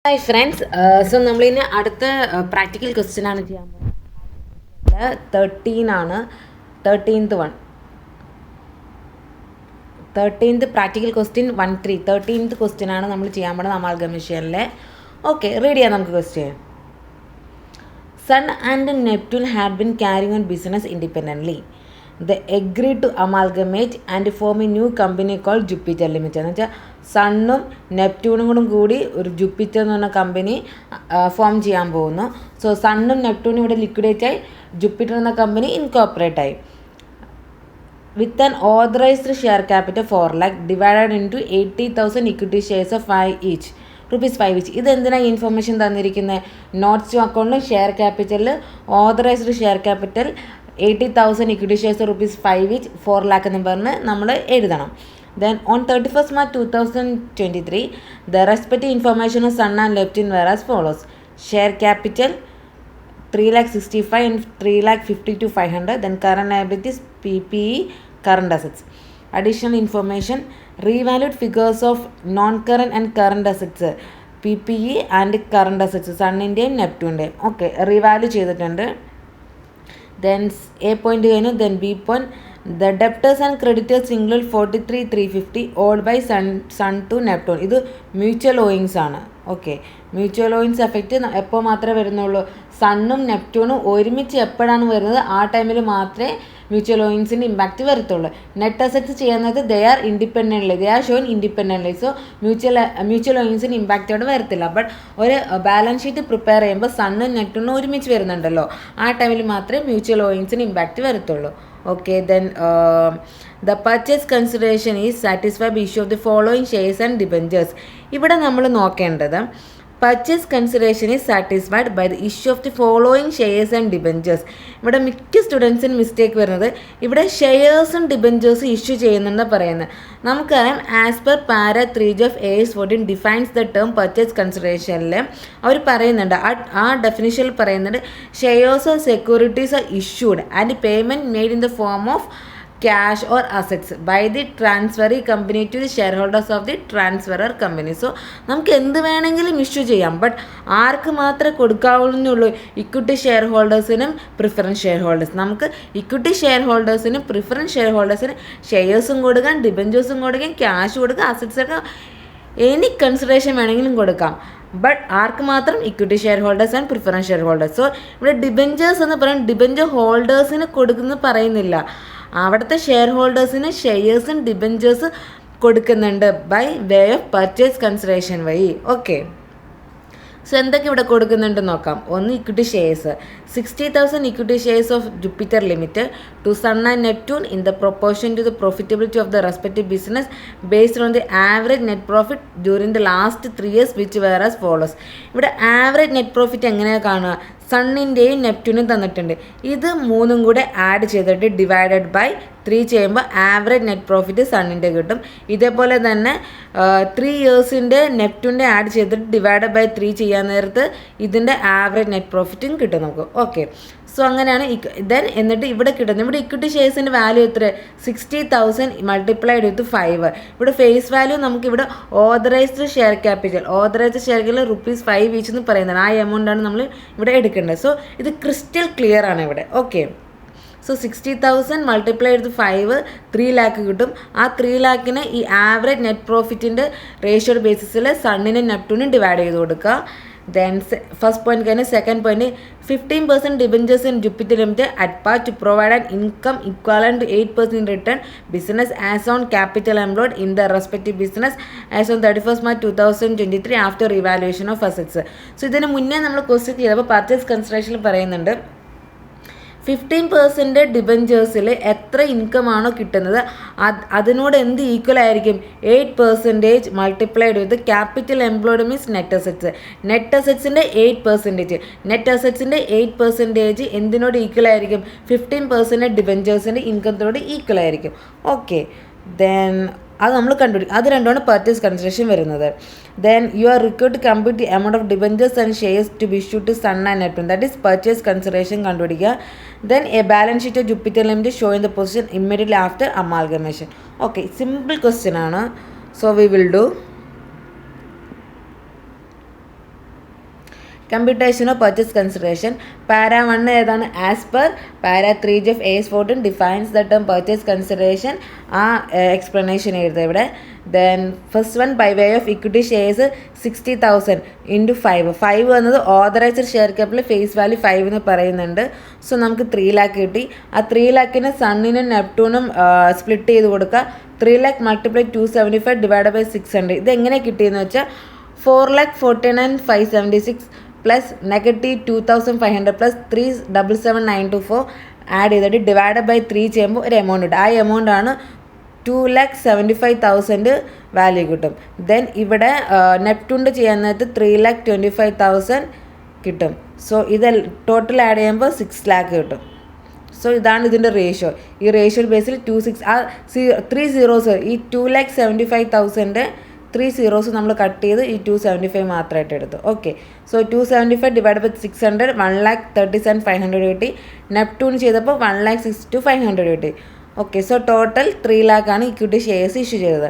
Hi friends, so നമ്മളിന്ന് അടുത്ത practical question ആണ് ചെയ്യാൻ പോകുന്നത്. 13 ആണ്, 13th practical question 13 13th question ആണ് നമ്മൾ ചെയ്യാൻ പോകുന്നത് അമാൽഗമേഷനിലെ. ഓക്കെ, റീഡ് ചെയ്യാം നമുക്ക് question. Sun and Neptune had been carrying on business independently. They agreed to amalgamate and form a new company called Jupiter Limited. എന്ന് വെച്ചാൽ സണ്ണും നെപ്റ്റ്യൂണും കൂടി ഒരു ജുപ്പിറ്റർ എന്ന് പറഞ്ഞ കമ്പനി ഫോം ചെയ്യാൻ പോകുന്നു. സോ സണ്ണും നെപ്റ്റ്യൂണും ഇവിടെ ലിക്വിഡേറ്റ് ആയി, ജുപ്പിറ്റർ എന്ന കമ്പനി ഇൻകോപ്പറേറ്റ് ആയി. With an authorised share capital 4 lakh divided into 80,000 equity shares of ₹5 each. ഇതെന്തിനാണ് ഈ ഇൻഫർമേഷൻ തന്നിരിക്കുന്നത്? നോട്ട്സ് ടു അക്കൗണ്ടിലും ഷെയർ ക്യാപിറ്റലിൽ authorised share capital 80,000 equity shares ₹5 each 4 lakh എന്ന് പറഞ്ഞ് നമ്മൾ എഴുതണം. Then on 31st March 2023, the respective information of Sun and Neptune were as follows. Share capital 3,65,000 and 3,52,500. Then current liabilities PPE, current assets. Additional information, revalued figures of non-current and current assets, PPE and current assets, സണ്ണിൻ്റെയും നെപ്റ്റ്യൂണിൻ്റെയും. Okay, revalue ചെയ്തിട്ടുണ്ട്. Then A point കഴിഞ്ഞു. Then B point, the debtors and creditors include 43,350 owed by Sun to Neptune. ഇത് mutual owings ആണ്. Okay, mutual owings effect എപ്പോൾ മാത്രമേ വരുന്നുള്ളൂ? സണ്ണും നെപ്റ്റ്യൂണും ഒരുമിച്ച് എപ്പോഴാണ് വരുന്നത് ആ ടൈമിൽ മാത്രമേ മ്യൂച്വൽ ഓയിങ്സിൻ്റെ ഇമ്പാക്റ്റ് വരത്തുള്ളൂ. നെറ്റ് അസറ്റ്സ് ചെയ്യുന്നത് they are showing independently. So mutual ഓയിങ്സിന് ഇമ്പാക്റ്റ് അവിടെ വരത്തില്ല. ബട്ട് ഒരു ബാലൻസ് ഷീറ്റ് പ്രിപ്പയർ ചെയ്യുമ്പോൾ സണ്ണും നെപ്റ്റ്യൂണും ഒരുമിച്ച് വരുന്നുണ്ടല്ലോ, ആ ടൈമിൽ മാത്രമേ മ്യൂച്വൽ ഓയിങ്സിന് ഇമ്പാക്റ്റ് വരത്തുള്ളൂ. Okay, then the purchase consideration is satisfied by issue of the following shares and debentures. ഇവിടെ നമ്മൾ നോക്കേണ്ടത് purchase consideration is satisfied by the issue of the following shares and debentures. ഇവിടെ മിക്ക സ്റ്റുഡൻസിന് മിസ്റ്റേക്ക് വരുന്നത് ഇവിടെ ഷെയർസും ഡിബഞ്ചേഴ്സും ഇഷ്യൂ ചെയ്യുന്നുണ്ടെന്ന് പറയുന്നത്. നമുക്കറിയാം as per para 3G of AS 14 defines the term purchase കൺസിഡറേഷനിൽ അവർ പറയുന്നുണ്ട്, ആ ഡെഫിനിഷനിൽ പറയുന്നുണ്ട് shares or securities are issued and payment made in the form of cash or assets by the transferee company to the shareholders of the transferor company. So നമുക്ക് എന്ത് വേണമെങ്കിലും issue ചെയ്യാം, ബട്ട് ആർക്ക് മാത്രമേ കൊടുക്കാവുന്നുള്ളൂ? ഇക്വിറ്റി ഷെയർ ഹോൾഡേഴ്സിനും preference share holders. നമുക്ക് equity share ഹോൾഡേഴ്സിനും പ്രിഫറൻസ് ഷെയർ ഹോൾഡേഴ്സിനും ഷെയർസും കൊടുക്കാം, ഡിബഞ്ചേഴ്സും കൊടുക്കാം, ക്യാഷ് കൊടുക്കാം, അസറ്റ്സ് ഒക്കെ എനി കൺസിഡറേഷൻ വേണമെങ്കിലും കൊടുക്കാം. ബട്ട് ആർക്ക് മാത്രം? Equity share holders and preference share holders. So ഇവിടെ ഡിബഞ്ചേഴ്സ് എന്ന് പറയുന്നത് ഡിബഞ്ചർ ഹോൾഡേഴ്സിന് കൊടുക്കുന്നു പറയുന്നില്ല, അവിടുത്തെ ഷെയർ ഹോൾഡേഴ്സിന് ഷെയർസും ഡിബഞ്ചേഴ്സ് കൊടുക്കുന്നുണ്ട് by way of purchase consideration വഴി. ഓക്കെ, സോ എന്തൊക്കെ ഇവിടെ കൊടുക്കുന്നുണ്ട് നോക്കാം. ഒന്ന്, equity shares 60,000 equity shares of Jupiter limited to Sun and Neptune in the proportion to the profitability of the respective business based on the average net profit during the last 3 years which were as follows. ഇവിടെ average net profit എങ്ങനെയാണ് കാണുക? സണ്ണിൻ്റെയും നെപ്റ്റ്യൂണും തന്നിട്ടുണ്ട്, ഇത് മൂന്നും കൂടെ add ചെയ്തിട്ട് divided by 3 ചെയ്യുമ്പോൾ average net profit സണ്ണിൻ്റെ കിട്ടും. ഇതേപോലെ തന്നെ 3 yearsൻ്റെ നെപ്റ്റ്യൂണിൻ്റെ ആഡ് ചെയ്തിട്ട് ഡിവൈഡഡ് ബൈ 3 ചെയ്യാൻ നേരത്ത് ഇതിൻ്റെ ആവറേജ് നെറ്റ് പ്രോഫിറ്റും കിട്ടും നമുക്ക്. ഓക്കെ, സോ അങ്ങനെയാണ്. ദെൻ എന്നിട്ട് ഇവിടെ കിട്ടുന്നത്, ഇവിടെ ഇക്വിറ്റി ഷെയർസിൻ്റെ വാല്യൂ എത്ര? 60,000 മൾട്ടിപ്ലൈഡ് വിത്ത് 5. ഇവിടെ ഫേസ് വാല്യൂ നമുക്കിവിടെ ഓതറൈസ്ഡ് ഷെയർ ക്യാപിറ്റൽ ₹5 each എന്ന് പറയുന്നത്, ആ എമൗണ്ടാണ് നമ്മൾ ഇവിടെ എടുക്കേണ്ടത്. സോ ഇത് ക്രിസ്റ്റൽ ക്ലിയർ ആണ് ഇവിടെ. ഓക്കെ, സോ 60,000 മൾട്ടിപ്ലൈ ചെയ്ത് 5 3 lakh കിട്ടും. ആ 3 lakhനെ ഈ ആവറേജ് നെറ്റ് പ്രോഫിറ്റിൻ്റെ റേഷ്യോയുടെ ബേസിസിൽ സണ്ണിനും നെപ്റ്റ്യൂണും ഡിവൈഡ് ചെയ്ത് കൊടുക്കുക. ദെൻ ഫസ്റ്റ് പോയിന്റ് കഴിഞ്ഞ് second point, 15% debentures in Jupiter limited at par to provide an income equivalent to 8% in return business as on capital employed in the respective business as on 31st March 2023 after revaluation of assets. So ഇതിന് മുന്നേ നമ്മൾ question ചെയ്തപ്പോൾ purchase കൺസിഡറേഷനിൽ പറയുന്നുണ്ട് 15% ഡിബഞ്ചേഴ്സിൽ എത്ര ഇൻകമാണോ കിട്ടുന്നത് അതിനോട് എന്ത് equal ആയിരിക്കും? 8% multiplied with capital employed means net assets. Net അസറ്റ്സിൻ്റെ 8%, നെറ്റ് അസറ്റ്സിൻ്റെ 8% എന്തിനോട് ഈക്വൽ ആയിരിക്കും? 15% ഡിബഞ്ചേഴ്സിൻ്റെ ഇൻകത്തിനോട് ഈക്വൽ ആയിരിക്കും. ഓക്കെ, ദെൻ അത് നമ്മൾ കണ്ടുപിടിക്കും. അത് രണ്ടുമാണ് പർച്ചേസ് കൺസിഡറേഷൻ വരുന്നത്. Then you are required to compute the amount of debentures and shares to be issued to Sun and Neptune, that is purchase consideration കണ്ടുപിടിക്കുക. Then a balance sheet of Jupiter limited showing the position immediately after amalgamation. Okay, simple question ആണ്. So we will do computation of purchase consideration. Para 1 ഏതാണ്? As per para 3G of AS14 defines the term purchase consideration. ആ explanation എഴുതുക ഇവിടെ. Then first one by way of equity shares 60,000 into 5 എന്നത് authorised share capital face value 5 എന്ന് പറയുന്നുണ്ട്. So നമുക്ക് 3 lakh കിട്ടി. ആ 3 lakhന് സണ്ണിനും നെപ്റ്റ്യൂണും സ്പ്ലിറ്റ് ചെയ്ത് കൊടുക്കുക. 3 lakh മൾട്ടിപ്ലൈ 275 ഡിവൈഡ് ബൈ 600. ഇതെങ്ങനെ കിട്ടിയെന്ന് വെച്ചാൽ 4,49,576 പ്ലസ് നെഗറ്റീവ് 2,500 പ്ലസ് 377,924 ആഡ് ചെയ്തിട്ട് ഡിവൈഡ് ബൈ 3 ചെയ്യുമ്പോൾ ഒരു എമൗണ്ട് കിട്ടും. ആ എമൗണ്ട് ആണ് 2,75,000 വാല്യൂ കിട്ടും. ദെൻ ഇവിടെ നെപ്റ്റ്യൂണിൻ്റെ ചെയ്യാൻ നേരത്ത് 3,25,000 കിട്ടും. സോ ഇത് ടോട്ടൽ ആഡ് ചെയ്യുമ്പോൾ 6 lakh കിട്ടും. സോ ഇതാണ് ഇതിൻ്റെ റേഷ്യോ. ഈ റേഷ്യോ ബേസിൽ 3 zeros ഈ 2,75,000 3 zeros നമ്മൾ കട്ട് ചെയ്ത് ഈ 275 മാത്രമായിട്ട് എടുത്തു. ഓക്കെ, സോ 275 ഡിവൈഡ് ബൈ 600 1,37,500 കിട്ടി. നെപ്റ്റ്യൂൺ ചെയ്തപ്പോൾ 1,62,500 കിട്ടി. ഓക്കെ, സോ ടോട്ടൽ 3 lakh ആണ് ഇക്വിറ്റി ഷെയർസ് ഇഷ്യൂ ചെയ്തത്.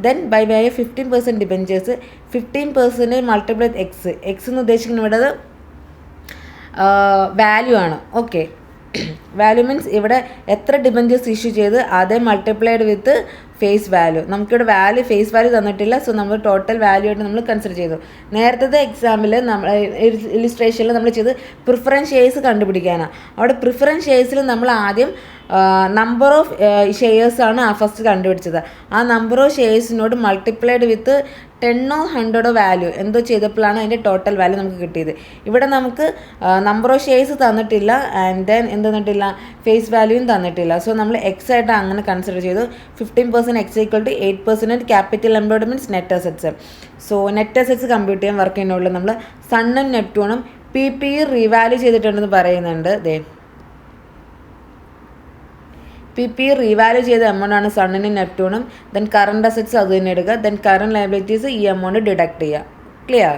Then by way 15% debentures 15% multiply X എന്ന് ഉദ്ദേശിക്കുന്നത് ഇവിടെ വാല്യൂ ആണ്. ഓക്കെ, വാല്യൂ മീൻസ് ഇവിടെ എത്ര ഡിബെഞ്ചേഴ്സ് ഇഷ്യൂ ചെയ്ത് അതേ മൾട്ടിപ്ലൈഡ് വിത്ത് ഫേസ് വാല്യൂ. നമുക്കിവിടെ ഫേസ് വാല്യൂ തന്നിട്ടില്ല. സോ നമ്മൾ ടോട്ടൽ വാല്യൂ ആയിട്ട് നമ്മൾ കൺസിഡർ ചെയ്തു. നേരത്തെ എക്സാമ്പിൾ നമ്മൾ ഇലിസ്ട്രേഷനിൽ നമ്മൾ ചെയ്ത് പ്രിഫറൻസ് ഷെയർസ് കണ്ടുപിടിക്കാനാണ്. അവിടെ പ്രിഫറൻസ് ഷെയർസിൽ നമ്മൾ ആദ്യം നമ്പർ ഓഫ് ഷെയർസാണ് ഫസ്റ്റ് കണ്ടുപിടിച്ചത്. ആ നമ്പർ ഓഫ് ഷെയർസിനോട് മൾട്ടിപ്ലൈഡ് വിത്ത് 10 or 100 വാല്യൂ എന്തോ ചെയ്തപ്പോഴാണ് അതിൻ്റെ ടോട്ടൽ വാല്യൂ നമുക്ക് കിട്ടിയത്. ഇവിടെ നമുക്ക് നമ്പർ ഓഫ് ഷെയർസ് തന്നിട്ടില്ല ആൻഡ് ദെൻ എന്ത് തന്നിട്ടില്ല, ഫേസ് വാല്യൂയും തന്നിട്ടില്ല. സോ നമ്മൾ എക്സ് ആയിട്ട് അങ്ങനെ കൺസിഡർ ചെയ്തു. 15% X equal to 8% capital employed means net assets. So net assets compute ചെയ്യാൻ വർക്ക് ചെയ്യുന്നുള്ളൂ. നമ്മൾ സണ്ണും നെപ്റ്റ്യൂണും PPE റീവാല്യൂ ചെയ്തിട്ടുണ്ടെന്ന് പറയുന്നുണ്ട്. PPE റീവാല്യൂ ചെയ്ത എമൗണ്ട് ആണ് സണ്ണിനും നെപ്റ്റ്യൂണും. ദെൻ കറണ്ട് അസറ്റ്സ് അത് തന്നെ എടുക്കുക. ദെൻ കറണ്ട് ലയബിലിറ്റീസ് ഈ എമൗണ്ട് ഡിഡക്ട് ചെയ്യുക. Clear?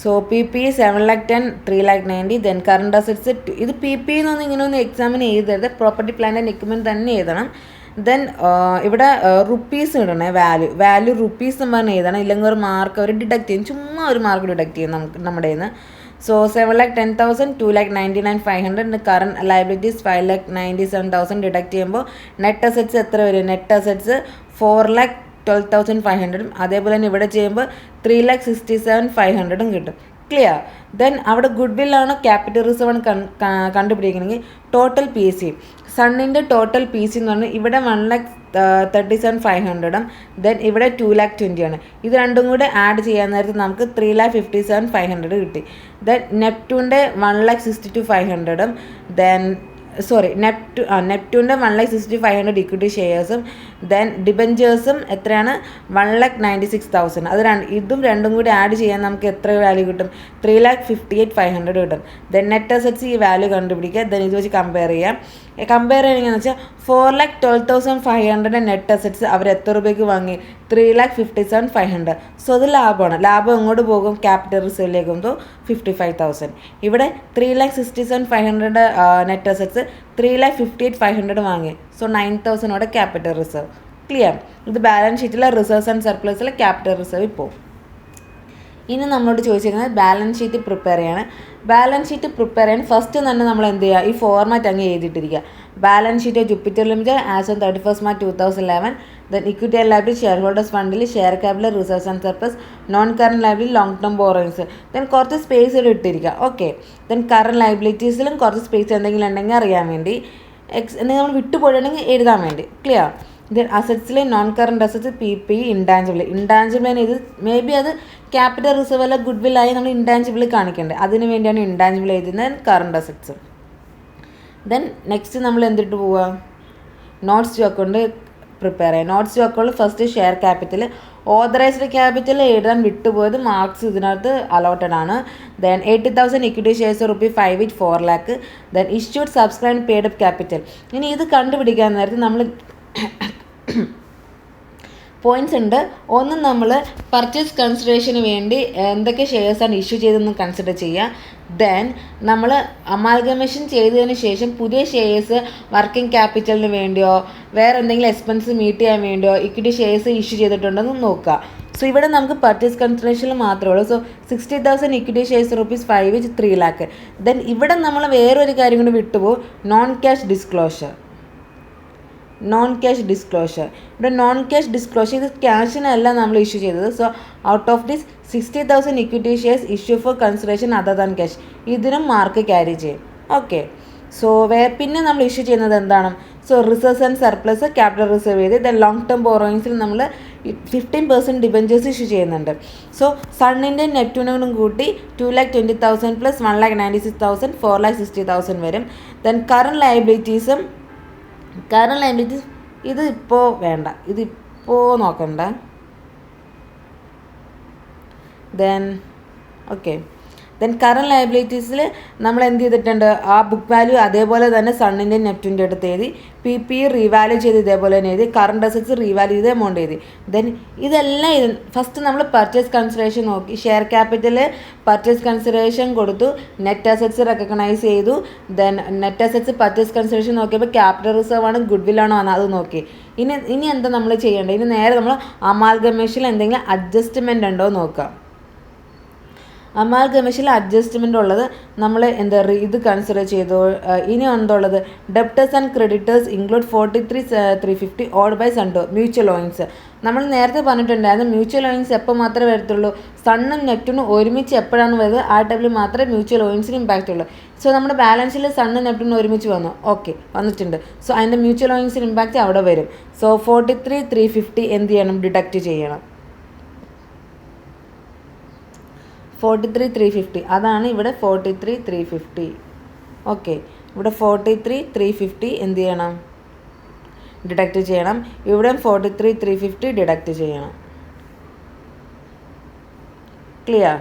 So PPE 7,10,000 3,90,000. Then current assets ഇത് PPE എന്നൊന്നും ഇങ്ങനെ ഒന്ന് എക്സാമിന് എഴുതരുത്. പ്രോപ്പർട്ടി പ്ലാന്റ് ആൻഡ് എക്യുപ്മെൻറ്റ് തന്നെ എഴുതണം. ദെൻ ഇവിടെ റുപ്പീസ് ഇടണേ, വാല്യൂ റുപ്പീസ് എന്ന് പറഞ്ഞ് എഴുതണം. ഇല്ലെങ്കിൽ ഒരു മാർക്ക് അവർ ഡിഡക്ട് ചെയ്യും, ചുമ്മാ ഒരു മാർക്ക് ഡിഡക്ട് ചെയ്യും നമ്മുടെ നിന്ന്. സോ 7,10,000 2,99,500 കറണ്ട് ലയബിലിറ്റീസ് 5,97,000 ഡിഡക്ട് ചെയ്യുമ്പോൾ നെറ്റ് അസറ്റ്സ് എത്ര വരും? Net assets 4,12,500. അതേപോലെ തന്നെ ഇവിടെ ചെയ്യുമ്പോൾ 3,67,500 കിട്ടും. ക്ലിയർ? ദെൻ അവിടെ ഗുഡ് വില്ലാണ് ക്യാപിറ്റൽ റിസർവ് ആണ് കണ്ടുപിടിക്കണമെങ്കിൽ ടോട്ടൽ PC സണ്ണിൻ്റെ ടോട്ടൽ PC എന്ന് പറഞ്ഞാൽ ഇവിടെ 1,37,500 ദെൻ ഇവിടെ 2,20,000 ആണ്. ഇത് രണ്ടും കൂടെ ആഡ് ചെയ്യാൻ നേരത്ത് നമുക്ക് 3,57,500 കിട്ടി. ദെൻ നെപ്റ്റ്യൂണിൻ്റെ 1,62,500 ദെൻ നെപ്റ്റ്യൂണിൻ്റെ 1,62,500 ഇക്വിറ്റി ഷെയർസും ദെൻ ഡിബെഞ്ചേഴ്സും എത്രയാണ്? 1,96,000. അത് ഇതും രണ്ടും കൂടി ആഡ് ചെയ്യാൻ നമുക്ക് എത്ര വാല്യൂ കിട്ടും? 3,58,500 കിട്ടും. ദെൻ നെറ്റ് അസറ്റ്സ് ഈ വാല്യൂ കണ്ടുപിടിക്കുക. ദെൻ ഇത് വെച്ച് കമ്പയർ ചെയ്യാം. കമ്പയർ ചെയ്യണമെന്ന് വെച്ചാൽ 4,12,500 നെറ്റ് അസറ്റ്സ് അവർ എത്ര രൂപയ്ക്ക് വാങ്ങി? 3,57,500. സോ അത് ലാഭമാണ്. ലാഭം എങ്ങോട്ട് പോകും? ക്യാപിറ്റൽ റിസർവിലേക്ക് പോകുമ്പോൾ 55,000. ഇവിടെ 3,67,500 നെറ്റ് അസറ്റ്സ് 3,58,500 വാങ്ങി. സോ 9,000 ക്യാപിറ്റൽ റിസർവ്. ക്ലിയർ? ഇത് ബാലൻസ് ഷീറ്റിലെ റിസർവ്സ് ആൻഡ് സർപ്ലസിലെ ക്യാപിറ്റൽ റിസർവ് പോകും. ഇനി നമ്മളോട് ചോദിച്ചിരിക്കുന്നത് ബാലൻസ് ഷീറ്റ് പ്രിപ്പയർ ചെയ്യണം. ബാലൻസ് ഷീറ്റ് പ്രിപ്പയർ ചെയ്യാൻ ഫസ്റ്റ് തന്നെ നമ്മൾ എന്ത് ചെയ്യുക? ഈ ഫോർമാറ്റ് അങ്ങ് എഴുതിയിട്ടിരിക്കുക. Balance sheet Jupiter limited as on 31 March 2011. Then equity and liability share holders ഫണ്ടിൽ share capital reserves and surplus non current liability long term borrowings. Then കുറച്ച് സ്പേസ് ഇവിടെ ഇട്ടിരിക്കുക. ഓക്കെ, ദെൻ കറണ്ട് ലയബിലിറ്റീസിലും കുറച്ച് സ്പേസ് എന്തെങ്കിലും ഉണ്ടെങ്കിൽ അറിയാൻ വേണ്ടി, എന്തെങ്കിലും നമ്മൾ വിട്ടുപോയിട്ടുണ്ടെങ്കിൽ എഴുതാൻ വേണ്ടി. ക്ലിയർ? ദെൻ അസറ്റ്സിലെ non current assets PPE intangible ഇത് മേ ബി അത് ക്യാപിറ്റൽ റിസർവ് അല്ല ഗുഡ് വില്ലായി നമ്മൾ ഇൻടാഞ്ചിബിൾ കാണിക്കേണ്ടത്. അതിന് വേണ്ടിയാണ് ഇൻടാഞ്ചിബിൾ എഴുതുന്നത് കറണ്ട് അസറ്റ്സ്. ദെൻ നെക്സ്റ്റ് നമ്മൾ എന്തിട്ട് പോവുക? നോട്ട്സ് ടു അക്കൗണ്ട് പ്രിപ്പയർ ചെയ്യുക. Notes to account first share capital authorised capital എഴുതാൻ വിട്ടുപോയത് മാർക്സ് ഇതിനകത്ത് അലോട്ടഡ് ആണ്. Then 80,000 equity shares ₹5 with 4 lakh. Then issued subscribe paid up capital. ഇനി ഇത് കണ്ടുപിടിക്കാൻ നേരത്തെ നമ്മൾ പോയിൻറ്റ്സ് ഉണ്ട്. ഒന്ന് നമ്മൾ പർച്ചേസ് കൺസിഡറേഷന് വേണ്ടി എന്തൊക്കെ ഷെയർസാണ് ഇഷ്യൂ ചെയ്തതെന്ന് കൺസിഡർ ചെയ്യുക. ദെൻ നമ്മൾ അമാൽഗമേഷൻ ചെയ്തതിന് ശേഷം പുതിയ ഷെയർസ് വർക്കിംഗ് ക്യാപിറ്റലിന് വേണ്ടിയോ വേറെ എന്തെങ്കിലും എക്സ്പെൻസ് മീറ്റ് ചെയ്യാൻ വേണ്ടിയോ ഇക്വിറ്റി ഷെയർസ് ഇഷ്യൂ ചെയ്തിട്ടുണ്ടെന്ന് നോക്കുക. സോ ഇവിടെ നമുക്ക് പർച്ചേസ് കൺസിഡറേഷനിൽ മാത്രമേ ഉള്ളൂ. So 60,000 equity shares ₹5 which 3 lakh. Then ഇവിടെ നമ്മൾ വേറൊരു കാര്യം കൂടി വിട്ടുപോകും, നോൺ ക്യാഷ് ഡിസ്ക്ലോഷർ. ഇവിടെ നോൺ ക്യാഷ് ഡിസ്ക്ലോഷർ ഇത് ക്യാഷിനല്ല നമ്മൾ ഇഷ്യൂ ചെയ്തത്. So out of this 60,000 equity shares issue for consideration other than cash, ഇതിനും മാർക്ക് ക്യാരി ചെയ്യും. ഓക്കെ, സോ പിന്നെ നമ്മൾ ഇഷ്യൂ ചെയ്യുന്നത് എന്താണ്? So reserves and surplus capital reserve ചെയ്ത് ദെൻ ലോങ് ടേം ബോറോയിങ്സിൽ നമ്മൾ 15% ഡിബഞ്ചേഴ്സ് ഇഷ്യൂ ചെയ്യുന്നുണ്ട്. സോ സണ്ണിൻ്റെ നെപ്റ്റ്യൂണും കൂട്ടി 2,20,000 പ്ലസ് 1,96,000 4,60,000 വരും. ദെൻ കറണ്ട് ലയബിലിറ്റീസ് ഇത് ഇപ്പോൾ വേണ്ട, ഇതിപ്പോൾ നോക്കണ്ട. ദെൻ കറണ്ട് ലയബിലിറ്റീസിൽ നമ്മൾ എന്ത് ചെയ്തിട്ടുണ്ട്, ആ ബുക്ക് വാല്യൂ അതേപോലെ തന്നെ സണ്ണിൻ്റെ നെപ്റ്റ്യൂണിൻ്റെ അടുത്ത് എഴുതി, PPE റീവാല്യൂ ചെയ്ത് ഇതേപോലെ തന്നെ എഴുതി, കറണ്ട് അസറ്റ്സ് റീവാല്യൂ ചെയ്ത് എമൗണ്ട് എഴുതി. ദെൻ ഇതെല്ലാം ഫസ്റ്റ് നമ്മൾ പർച്ചേസ് കൺസിഡറേഷൻ നോക്കി, ഷെയർ ക്യാപിറ്റൽ പർച്ചേസ് കൺസിഡറേഷൻ കൊടുത്തു, നെറ്റ് അസറ്റ്സ് റെക്കഗ്നൈസ് ചെയ്തു. Then net assets purchase consideration നോക്കിയപ്പോൾ ക്യാപിറ്റൽ റിസർവ് ആണ് ഗുഡ്വില്ലാണോ അത് നോക്കി. ഇനി എന്താ നമ്മൾ ചെയ്യേണ്ടത്? ഇനി നേരെ നമ്മൾ അമാൽഗമേഷനിൽ എന്തെങ്കിലും അഡ്ജസ്റ്റ്മെൻ്റ് ഉണ്ടോ നോക്കാം. അമാൽഗമേഷനിൽ അഡ്ജസ്റ്റ്മെൻ്റ് ഉള്ളത് നമ്മൾ ഇത് കൺസിഡർ ചെയ്തു. ഇനി എന്തുള്ളത്, debtors and creditors include 43,350 owed by സൺഡോ മ്യൂച്വൽ ഓയിങ്സ്. നമ്മൾ നേരത്തെ പറഞ്ഞിട്ടുണ്ടായിരുന്നു മ്യൂച്വൽ ഓയിങ്സ് എപ്പോൾ മാത്രമേ വരത്തുള്ളൂ, സണ്ണും നെപ്റ്റ്യൂണും ഒരുമിച്ച് എപ്പോഴാണ് വരുന്നത് ആ ടൈമിൽ മാത്രമേ മ്യൂച്വൽ ഓയിങ്സിന് ഇമ്പാക്റ്റ് ഉള്ളൂ. സോ നമ്മുടെ ബാലൻസിൽ സണ്ണും നെപ്റ്റ്യൂണും ഒരുമിച്ച് വന്നു, ഓക്കെ വന്നിട്ടുണ്ട്. സോ അതിൻ്റെ മ്യൂച്വൽ ഓയിങ്സിന് ഇമ്പാക്റ്റ് അവിടെ വരും. സോ 43,350 എന്ത് ചെയ്യണം, ഡിഡക്റ്റ് ചെയ്യണം. 43,350 അതാണ് ഇവിടെ 43,350. ഓക്കെ, ഇവിടെ 43,350 എന്ത് ചെയ്യണം, ഡിഡക്റ്റ് ചെയ്യണം. ഇവിടെ 43,350 ഡിഡക്റ്റ് ചെയ്യണം. ക്ലിയർ?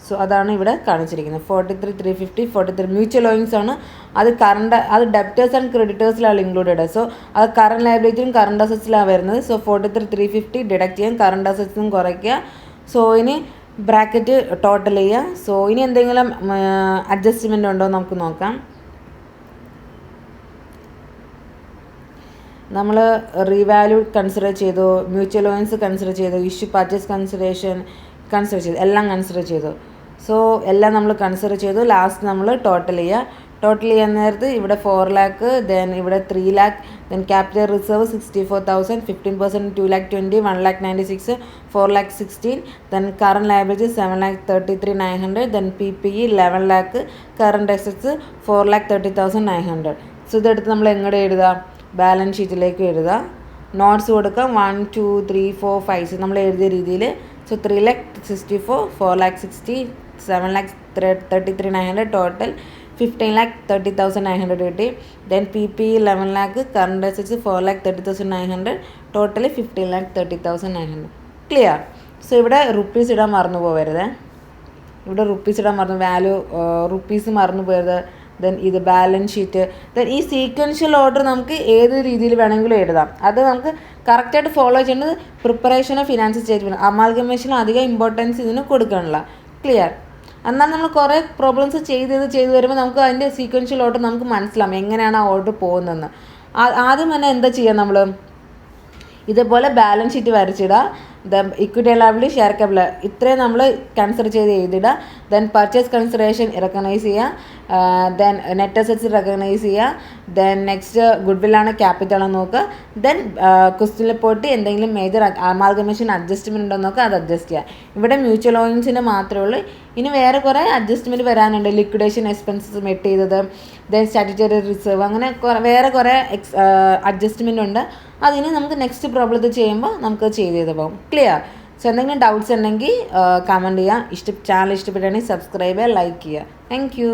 സോ അതാണ് ഇവിടെ കാണിച്ചിരിക്കുന്നത്. 43,350 43 മ്യൂച്വൽ ഓയിങ്സ് ആണ്. അത് ഡെപ്റ്റേഴ്സ് ആൻഡ് ക്രെഡിറ്റേഴ്സിലാണ് ഇൻക്ലൂഡഡ്. സോ അത് കറണ്ട് ലയബിലിറ്റിയും കറണ്ട് അസറ്റ്സിലാണ് വരുന്നത്. സോ 43,350 ഡിഡക്റ്റ് ചെയ്യാൻ, കറണ്ട് അസറ്റ്സും കുറയ്ക്കുക. സോ ഇനി ബ്രാക്കറ്റ് ടോട്ടൽ ചെയ്യുക. സോ ഇനി എന്തെങ്കിലും അഡ്ജസ്റ്റ്മെൻ്റ് ഉണ്ടോ നമുക്ക് നോക്കാം. നമ്മൾ റീവാല്യൂ കൺസിഡർ ചെയ്തു, മ്യൂച്വൽ ഓയിൻസ് കൺസിഡർ ചെയ്തു, ഇഷ്യൂ പർച്ചേസ് കൺസിഡർ ചെയ്തു, എല്ലാം കൺസിഡർ ചെയ്തു. സോ എല്ലാം നമ്മൾ കൺസിഡർ ചെയ്തു. ലാസ്റ്റ് നമ്മൾ ടോട്ടൽ ചെയ്യാൻ നേരത്ത് ഇവിടെ 4 lakh, ദെൻ ഇവിടെ 3 lakh, then capital reserve 64,000, 15% 2,20,000, 1,96,000, 4,16,000, then current liability 7,33,900, then PPE 11 lakh, current assets 4,30,900. So ഇതെടുത്ത് നമ്മൾ എങ്ങോട്ട് എഴുതുക, ബാലൻസ് ഷീറ്റിലേക്ക് എഴുതുക. നോട്ട്സ് കൊടുക്കാം 1 2 3 4 5 6 നമ്മൾ എഴുതിയ രീതിയിൽ. സോ 3,64,000, 4,60,000, 7,33,900, ടോട്ടൽ 15,30,900 കിട്ടി. Then PPE 11 lakh, current assets 4,30,900, total 15,30,900. Clear? So ഇവിടെ റുപ്പീസ് ഇടാൻ മറന്നു പോകരുത്, വാല്യൂ റുപ്പീസ് മറന്നു പോകരുത്. ദെൻ ഇത് ബാലൻസ് ഷീറ്റ്. ദെൻ ഈ സീക്വൻഷ്യൽ ഓർഡർ നമുക്ക് ഏത് രീതിയിൽ വേണമെങ്കിലും എഴുതാം. അത് നമുക്ക് കറക്റ്റായിട്ട് ഫോളോ ചെയ്യേണ്ടത് പ്രിപ്പറേഷൻ ഓഫ് ഫിനാൻഷ്യൽ സ്റ്റേറ്റ്മെൻറ്റ്. അമാൽഗമേഷന് അധികം ഇമ്പോർട്ടൻസ് ഇതിന് കൊടുക്കാനുള്ള. ക്ലിയർ? എന്നാൽ നമ്മൾ കുറേ പ്രോബ്ലംസ് ചെയ്ത് വരുമ്പോൾ നമുക്ക് അതിൻ്റെ സീക്വൻഷ്യൽ ഓർഡർ നമുക്ക് മനസ്സിലാവും എങ്ങനെയാണ് ആ ഓർഡർ പോകുന്നതെന്ന്. ആദ്യം തന്നെ എന്താ ചെയ്യുക, നമ്മൾ ഇതേപോലെ ബാലൻസ് ഷീറ്റ് വരച്ചിടുക. Then equity liability, share capital ഇത്രയും നമ്മൾ കൺസിഡർ ചെയ്ത് എഴുതിടുക. ദെൻ പർച്ചേസ് കൺസിഡറേഷൻ റെക്കഗ്നൈസ് ചെയ്യുക. ദെൻ നെറ്റ് അസറ്റ്സ് റെക്കഗ്നൈസ് ചെയ്യുക. ദെൻ നെക്സ്റ്റ് ഗുഡ്വില്ലാണ് ക്യാപിറ്റലാണെന്ന് നോക്കുക. ദെൻ ക്വസ്റ്റ്യനിൽ പോയിട്ട് എന്തെങ്കിലും മേജർ അമാൽഗമേഷൻ അഡ്ജസ്റ്റ്മെൻറ്റ് ഉണ്ടോ നോക്കുക, അത് അഡ്ജസ്റ്റ് ചെയ്യുക. ഇവിടെ മ്യൂച്വൽ ഓയിൻസിന് മാത്രമേ ഉള്ളൂ. ഇനി വേറെ കുറേ അഡ്ജസ്റ്റ്മെൻറ്റ് വരാനുണ്ട്. ലിക്വിഡേഷൻ എക്സ്പെൻസസ് മെറ്റ് ചെയ്തത്, ദെൻ സ്റ്റാറ്റ്യൂട്ടറി റിസർവ്, അങ്ങനെ വേറെ കുറേ അഡ്ജസ്റ്റ്മെൻ്റ് ഉണ്ട്. അതിന് നമുക്ക് നെക്സ്റ്റ് പ്രോബ്ലത്തിൽ ചെയ്യുമ്പോൾ നമുക്ക് ചെയ്ത് പോകും. ക്ലിയർ? സോ എന്തെങ്കിലും ഡൗട്ട്സ് ഉണ്ടെങ്കിൽ കമൻറ്റ് ചെയ്യുക. ചാനൽ ഇഷ്ടപ്പെട്ടാണെങ്കിൽ സബ്സ്ക്രൈബ് ചെയ്യുക, ലൈക്ക് ചെയ്യുക. Thank you.